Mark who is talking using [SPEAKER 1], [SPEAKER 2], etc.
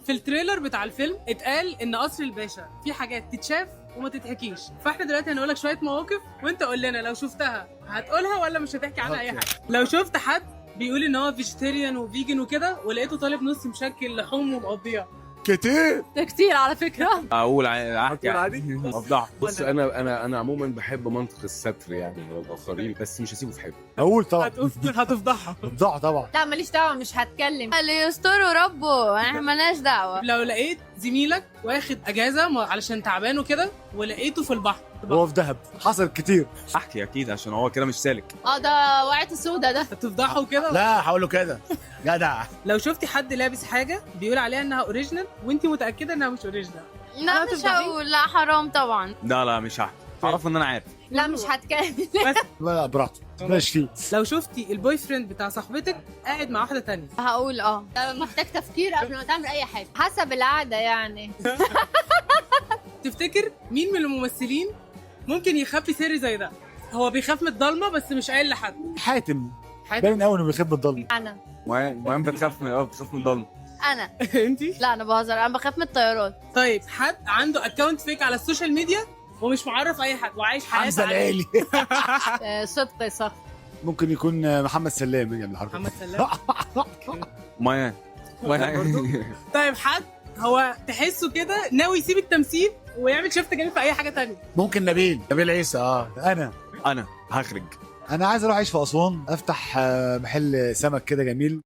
[SPEAKER 1] في التريلر بتاع الفيلم اتقال ان قصر الباشا في حاجات تتشاف وما تتحكيش، فاحنا دلوقتي هنقول لك شويه مواقف وانت قول لنا لو شفتها هتقولها ولا مش هتحكي عنها اي حاجه. لو شفت حد بيقول ان هو فيجيتيريان وفيجن وكده ولقيته طالب نص مشكل لحوم ومقضيها.
[SPEAKER 2] كتير.
[SPEAKER 3] ده كتير على فكره.
[SPEAKER 4] اقول احكي
[SPEAKER 2] عادي؟
[SPEAKER 4] افضح.
[SPEAKER 5] بص انا عموما بحب منطق الستر يعني والاخرين، بس مش هسيبه في حبه.
[SPEAKER 2] اقول طبعا.
[SPEAKER 1] هتفضحها.
[SPEAKER 2] افضحه طبعا.
[SPEAKER 3] لا ماليش دعوه، مش هتكلم، اللي يستره ربه، احنا مالناش دعوه.
[SPEAKER 1] لو لقيت زميلك واخد اجازه علشان تعبان وكده ولقيته في البحر
[SPEAKER 2] هو في دهب حصل كتير.
[SPEAKER 4] احكي اكيد عشان هو كده مش سالك.
[SPEAKER 3] ده وقعت السودا ده.
[SPEAKER 1] هتفضحه وكده.
[SPEAKER 2] لا هقول له كده جدع.
[SPEAKER 1] لو شفتي حد لابس حاجه بيقول عليها انها اوريجينال وانت متاكده انها مش اوريجينال.
[SPEAKER 3] لا مش هقول، لا حرام طبعا.
[SPEAKER 4] لا مش هحكي، تعرف ان انا عارف.
[SPEAKER 3] لا مش هتكلم.
[SPEAKER 2] لا براحته ماشي فيه.
[SPEAKER 1] لو شفتي البوي فريند بتاع صاحبتك قاعد مع واحده تانية
[SPEAKER 3] هقول ده محتاج تفكير قبل ما تعمل اي حاجه، حسب القعده يعني.
[SPEAKER 1] تفتكر مين من الممثلين ممكن يخبي سر زي ده؟ هو بيخاف من الضلمه بس مش قايل لحد.
[SPEAKER 2] حاتم
[SPEAKER 1] حاتم.
[SPEAKER 2] باين قوي انه بيخاف الضلمه.
[SPEAKER 3] انا
[SPEAKER 4] المهم بتخاف من الضلمه.
[SPEAKER 3] انا
[SPEAKER 1] انتي؟
[SPEAKER 3] لا انا بهزر، انا بخاف من الطيارات.
[SPEAKER 1] طيب حد عنده اكونت فيك على السوشيال ميديا ومش معرف اي حد وعايش حياته
[SPEAKER 2] حمزه
[SPEAKER 1] عادية.
[SPEAKER 2] العيلي.
[SPEAKER 3] صدق صح.
[SPEAKER 2] ممكن يكون محمد سلام يعمل الحركه.
[SPEAKER 1] محمد سلام.
[SPEAKER 4] ميان.
[SPEAKER 1] طيب حد هو تحسه كده ناوي يسيب التمثيل ويعمل شيفت جامد في اي حاجه تانية.
[SPEAKER 2] ممكن نبيل عيسى.
[SPEAKER 4] انا هخرج.
[SPEAKER 2] انا عايز اروح اعيش في اسوان، افتح محل سمك كده جميل.